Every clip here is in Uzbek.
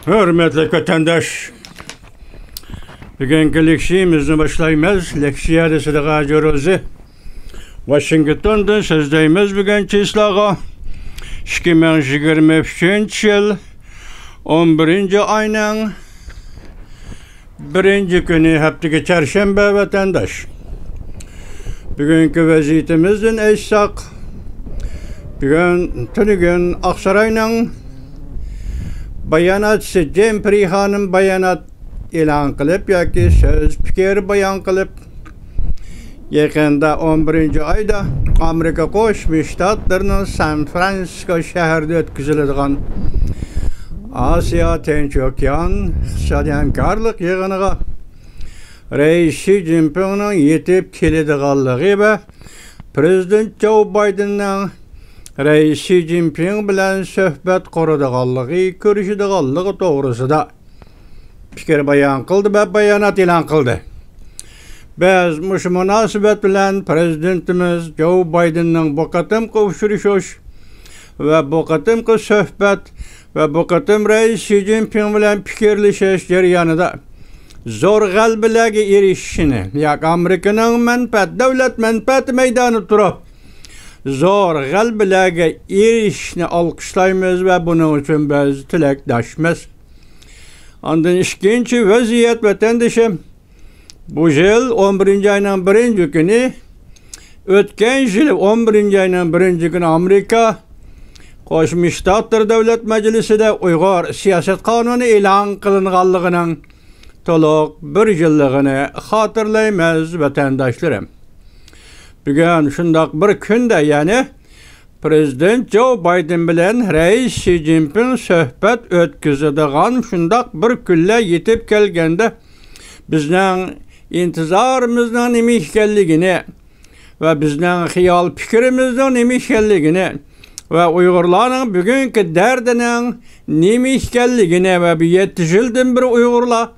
Hürmetli vatandaş, bugünkü leksiyemizni başlaymiz. Leksiya desidiga jorozi Washington'dan so'zlaymiz. Bugungi islaga 2023-yil 11-oyning 1-kuni haftaga çarşamba vatandaş. Bugünkü vaziyetimizden aytsak, bugün tünügün Aksaray'ның bayanatçı Jempri Hanım bayanat e'lon qilib yoki söz fikir bayon qilib, yaqinda 11-oyda Amerika Qo'shma Shtatlarining San Fransisko shahrida o'tkaziladigan Osiyo Tinch okean iqtisodiy hamkorlik yig'iniga Rais Xi Jinpingning yetib keladiganligi va Prezident Joe Bidenning Rais Xi Jinping bilan suhbat quradiganligi, ko'rishadiganligi to'g'risida fikir bayon qildi va bayonot e'lon qildi. Biz mush munosabat bilan Prezidentimiz Joe Bidenning bu qatimqi uchrashuv va bu qatimqi suhbat va bu qatim Rais Xi Jinping bilan fikrlashish jarayonida zo'r g'alabalarga erishishini, yoki Amerikaning davlat manfaati maydonida turib zo'r g'alabalarga erishishni olqishlaymiz va buning uchun biz tilakdoshmiz. Ondan ikkinchi vaziyat vatandoshim, bu yil 11-oyning 1-kuni, o'tgan yil 11-oyning 1-kuni Amerika Qo'shma Shtatlar Davlat Majlisida Uyg'ur siyosat qonuni e'lon qilinganligining to'liq 1 yilligini xotirlaymiz vatandoshlarım. Bugün şundaq bir kunda, ya'ni Prezident Joe Biden bilan Rais Xi Jinping suhbat o'tkazadigan şundaq bir kunlar yetib kelganda bizning intizorimizning nima ekanligini va bizning xiyol fikrimizning nima ekanligini va Uyg'urlarning bugungi dardining nima ekanligini va bu 7 yildan bir Uyg'urlar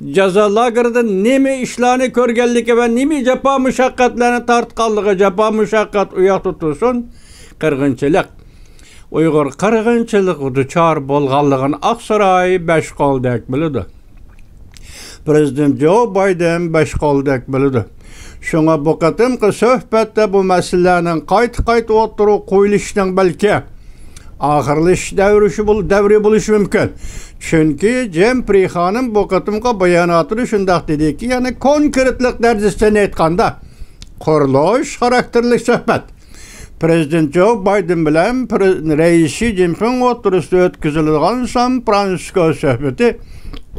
jazo lagerida nima ishlarni ko'rganligi va nima jafo mushaqqatlarni tortganligi, jafo mushaqqat uyoq tutilsin, qirg'inchilik, Uyg'ur qirg'inchiligi duchor bo'lganligini Aqsaray Bashqoldek biladi. Prezident Joe Biden Bashqoldek biladi. Shunga bu qatimqi suhbatda bu masalaning qayta o'tirib qo'yilishining balki oxirlash davri bo'lishi mumkin. Chunki Jempri Hanım bu qatimqi bayonotida shundaq dediki, ya'ni konkretlik darajasida aytganda qurilish xarakterli suhbat. Prezident Joe Biden bilan Rais Xi Jinping o'rtasida o'tkazilgan San Fransisko suhbati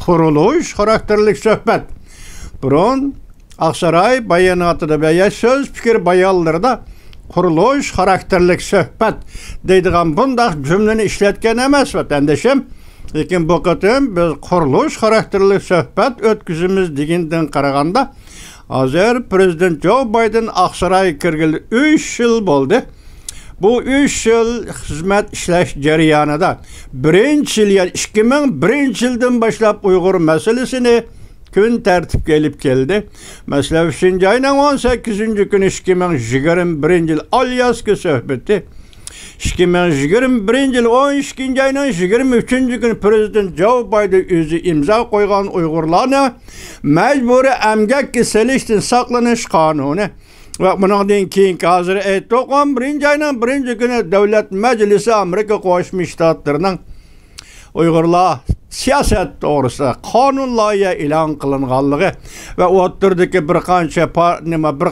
qurilish xarakterli suhbat. Burun Aqsaray bayonotida va so'z fikir bayonlarida qurilish xarakterli suhbat deydigan bundaq cümleni ishlatgan emas vatandoshim. Lekin bu qatim biz qurilish xarakterli suhbat o'tkazamiz degandan qaraganda, hozir Prezident Joe Biden Aqsaray kirgili 3 yil bo'ldi. Bu 3 yil xizmat ishlash jarayonida 2001 yildan boshlab Uyg'ur masalasini kun tartibga olib keldi. Masalan, 3-oyning 18-kuni 2021 yil Alyaska suhbati, 2021 yil 12-oyning 23-kuni Prezident Joe Biden o'zi imzo qo'ygan Uyg'urlarni majburiy emgakka selishdan saqlanish qonuni va bundan keyin hozir aytdik 11-oyning 1-kuni Davlat Majlisi Amerika Qo'shma Shtatlarining Uyg'urlar siyosat to'g'risida qonun loyiha e'lon qilinganligi va o'tirdagi bir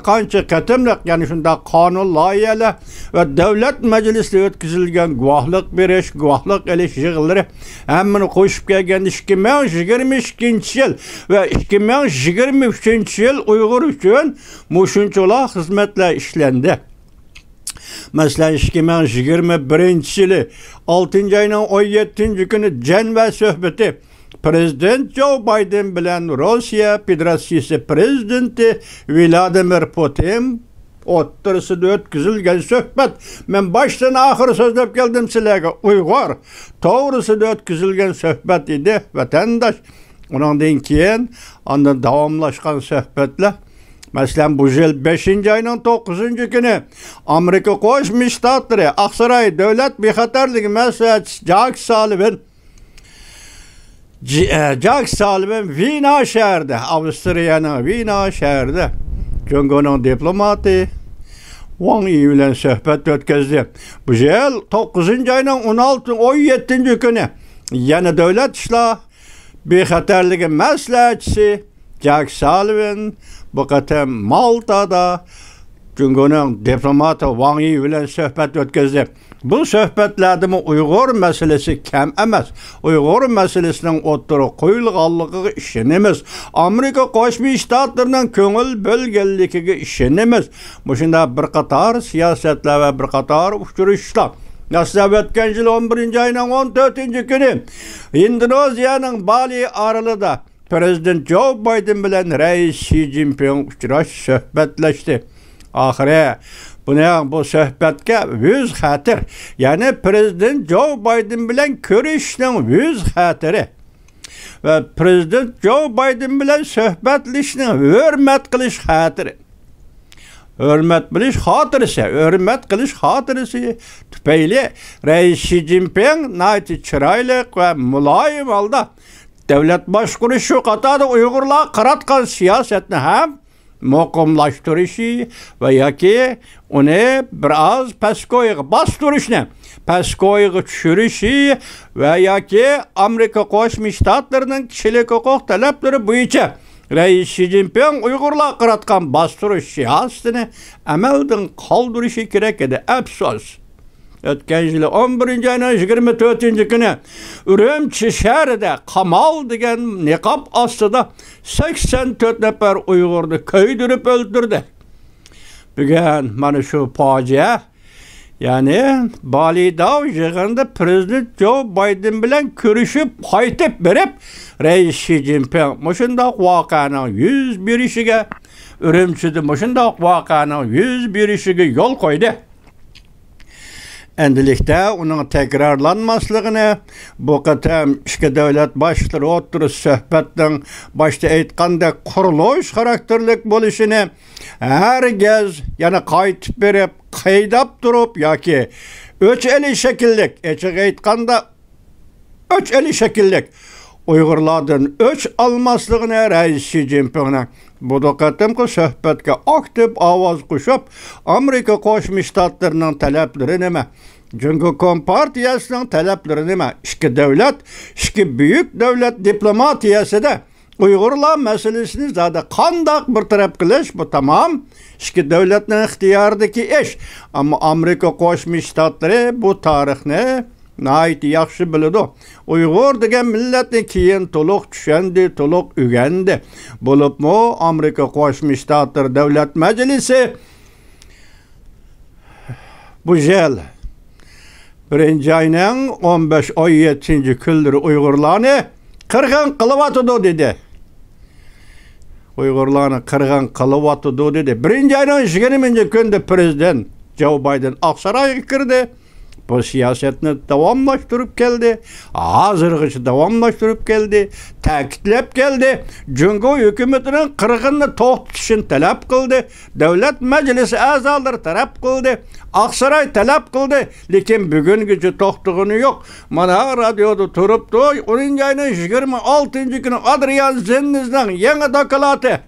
qancha qatimliq, ya'ni shunda qonun loyihalar va davlat majlisida o'tkazilgan guvohlik berish, guvohlik olish yig'inlari hammani qo'shib kelganda 2022 yil va 2023 yil Uyg'ur uchun mushunchalar xizmatlar ishlandi. Masalan, 2021 yili 6-oyning 17-kuni Jeneva suhbati Prezident Joe Biden bilan Rossiya Federatsiyasi prezidenti Vladimir Putin o'rtasida o'tkazilgan suhbat. Men boshdan oxir so'zlab keldim sizlarga. Uyg'ur to'g'risida o'tkazilgan suhbat edi vatandosh. Undan keyin ondan davomlashgan suhbatlar Mesela bu yıl 5. ayının 9. günü Amerika Qo'shma Shtatlari Aqsaray Davlat bexatarligi maslahatchisi Jack Sullivan Jack Sullivan Vina şəhərdə, Avstriyanın Vina şəhərdə Cüngonun diplomati Wang Yi ilə söhbət ötkəzdi. Bu yıl 9-cu ayının 17-ci günü yeni dövlət işlər bexətərliyi məsləhətçisi Jack Sullivan bu qatam Maltada Cüngonun diplomatı Wang Yi ilə söhbət ötkəzdi. Bu söhbətlərdə Uyğur məsələsi kəm emas. Uyğur məsələsinin oturuq qoyulğanlığı işinimiz. Amerika Qoşmuş Ştatlarının köngül bölgəlligi işinimiz. Bu şunda bir qatar siyasətlər və bir qatar uçuruşlar. Nasıl ötken yıl 11. ayının 14. günü Endoneziyanın Bali aralığında Prezident Joe Biden bilen Reis Xi Jinping uçuraş söhbetleşti. Ahire bu söhbetke yüz hatır. Yani Prezident Joe Biden bilen görüşünün yüz hatırı. Ve Prezident Joe Biden bilen söhbetleşinin hürmet kılış hatırı. Hürmet kılış hatırısı tüpeyli Reis Xi Jinping naiti çıraylık ve mulayim alda devlet başkuruşu qatada Uygurlar qaratqan siyasetini hem muqimlaştırışı ve yaki onu biraz peskoyuğu bastırışını, peskoyuğu çürüşü ve yaki Amerika Qoşmuş Ştatlarının kişilik hukuk talepleri boyunca Reis Xi Jinping Uygurlar qaratqan bastırış siyasetini əməldən qaldırışı gerek edi. Əfsos. Ötken yılı 11. ayının 24. günü Ürümçi şəhərdə Kamal degen niqab astıda 84 nefer Uygurdu köydürüp öldürdü. Bugün bana şu facia yani Bali'da yığında Prezident Joe Biden bilen görüşüp qaytıp verip Reis Xi Jinping muşundaq vakanın 101 işige Ürümçi'de muşundaq vakanın 101 işige yol koydu. Endilikte onun tekrarlanmasligini bu qatam iki devlet başları oturup söhbetten başta aytqanda quruluş karakterlik bo'lishini herkes yani qaytib berip qaydap durup yoki öç eli şekillik açık aytqanda öç eli şekillik Uygurlardan öç almasligini Reis Xi Jinping'nin bu da qatamqı söhbetke aktif avaz qo'shib Amerika Qoşmuş Ştatlarının talepleri nima? Çünkü Kompartiyasının talepleri nima? İki devlet, iki büyük devlet diplomatiyası da Uygurlar meselesini zaten qandaq bir taraf qilish bu tamam. İki devletin ixtiyarındaki iş. Ama Amerika Qoşmuş Ştatları bu tarixni nayt yaxşı biladi. Uygur degan millatni keyin to'liq tushundi, to'liq o'rgandi. Bo'libmi Amerika Qo'shma Shtatlar Davlat Majlisi bu yil 1. ayının 15-17 kunlari Uygurlarni qirg'in qilyotidi dedi. Uygurlarni qirg'in qilyotidi dedi. 1. ayının 20. kunida Prezident Joe Biden Aqsaroyga kirdi. Bu siyasetini davamlaştırıp geldi. Hazırgıcı davamlaştırıp geldi. Ta'kidlep geldi. Cungo hükümetinin qirg'inni to'xtatishini talab qildi. Devlet Meclisi a'zolari talab qildi. Aqsaroy talab qildi. Lekin bugungacha to'xtagani yo'q. Mana radioda turibdi. 10. ayının 26. günü Adrian Zennizning yangi doklati.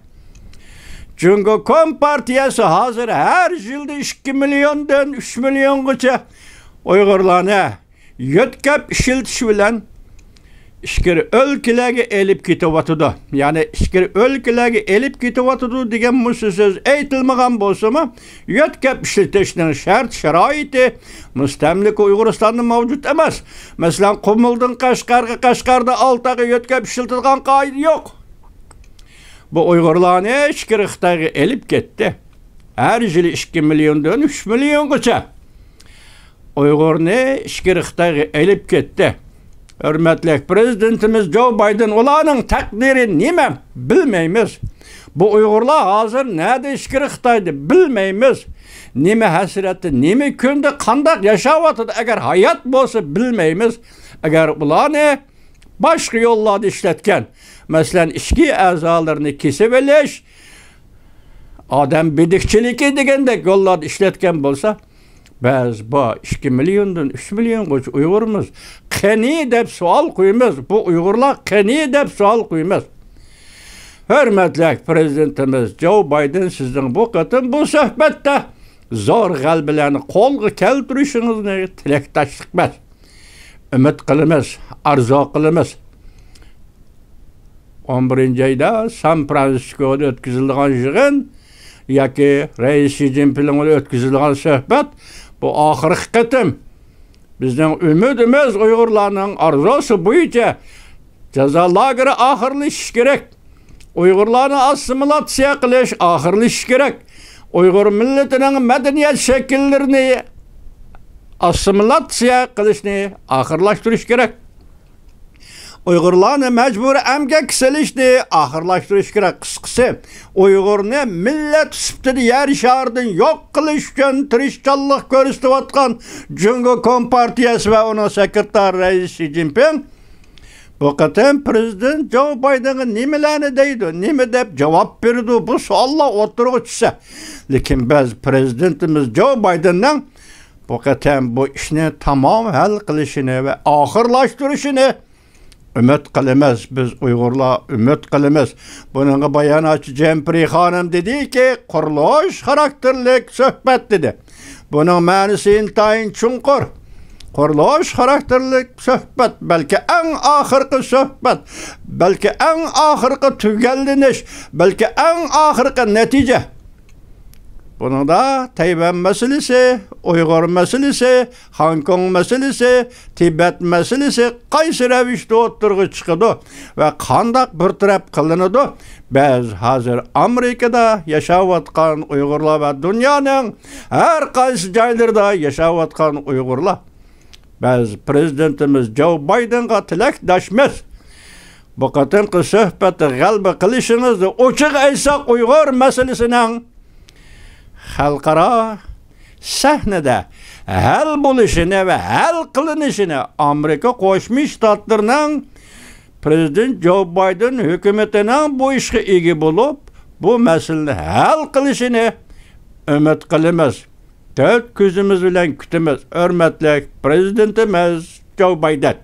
Cungo Kompartiyasi hazır her yılda 2 milyondan 3 milyongacha Uygurlarni yotkab ishiltish bilan ichkari o'lkalarga elib ketyotidi. Ya'ni ichkari o'lkalarga elib ketyotidi degan bu so'z aytilmagan bo'lsa-mu, yotkab ishlatishning shart sharoiti mustamlika Uyg'uristonda mavjud emas. Masalan, Qumuldan Qashqarga 6 oy yotkab ishlatilgan qoida yo'q. Bu Uygurlarni ichkari Xitoyga elib ketdi. Her yili 2 milyondan 3 milyongacha Uygurni ichkari Xitoyga elib ketdi. Hürmetli Prezidentimiz Joe Biden ularning taqdiri nima bilmaymiz. Bu Uygurlar hazır nerede ichkari Xitoyda bilmaymiz. Nima hasrati, nima kunda qandaq yashayotdi agar hayot bo'lsa bilmaymiz. Agar ularni boshqa yo'llarda ishlatgan, masalan ichki a'zolarini kesib olish, odam bedikchiligi degandek yo'llarda ishlatgan bo'lsa, Biz bu 2 milyondan 3 milyon koç Uygurumuz qani deb savol qo'yamiz. Bu Uygurlar qani deb savol qo'yamiz. Hürmetli Prezidentimiz Joe Biden sizden bu qatim bu söhbətdə zor qalbilərini qolğa keltirişinizni tilakdaşlıq emas. Ümid qilamiz, arzu qilamiz. 11 ayda San Fransisko'da o'tkazilgan yig'in yoki Reis Xi Jinping bilan o'tkazilgan suhbat bu oxirgi qatim. Bizning umidimiz Uyg'urlarning arzusi bo'yicha jazo lageri oxirlashishi kerak. Uyg'urlarni assimilatsiya qilish oxirlashishi kerak. Uyg'ur millatining madaniyat shakllarini assimilatsiya qilishni oxirlashtirish kerak. Uyg'urlarni majburiy emgak silishni oxirlashtirish kerak. Qisqasi, Uyg'urni millat sifatida yer sharidan yo'q qilish uchun tirishchanlik ko'rsatayotgan Jungo Kompartiyasi va uning sekretari Reis Xi Jinping bu qatim Prezident Joe Bidenga nimalarni deydi, nima deb javob berdi, bu savollar o'tirg'i tushsa. Lekin biz Prezidentimiz Joe Bidenning bu qatim bu ishni tamom hal qilishini va oxirlashtirishini ümid qilamiz. Biz Uyg'urlar ümid qilamiz. Buningga bayonotchi Jempri xonim dedi ki, qurilish xarakterlik suhbat dedi. Buning ma'nosi intayin chunqur. Qurilish xarakterlik suhbat, balki eng oxirgi suhbat, balki eng oxirgi tugallanish, balki eng oxirgi natija. Buningda Tayvan meselesi, Uyghur meselesi, Hong Kong meselesi, Tibet meselesi qaysi ravishda o'tirg'i chiqadi va qandaq bir taraf qilinadi. Biz hozir Amerikada yashayotgan Uyg'urlar va dunyoning har qaysi joylarida yashayotgan Uyg'urlar biz Prezidentimiz Joe Bidenga tilakdoshmiz. Bu qatimqi suhbatni g'alaba qilishimizni ochiq aytsak Uyg'ur masalasining xalqaro sahnada hal bo'lishini va hal qilinishini Amerika Qo'shma Shtatlarining Prezident Joe Biden hukumatining bu ishga ega bo'lib, bu masalani hal qilishini umid qilamiz. To'rt ko'zimiz bilan kutamiz. Hurmatli Prezidentimiz Joe Biden.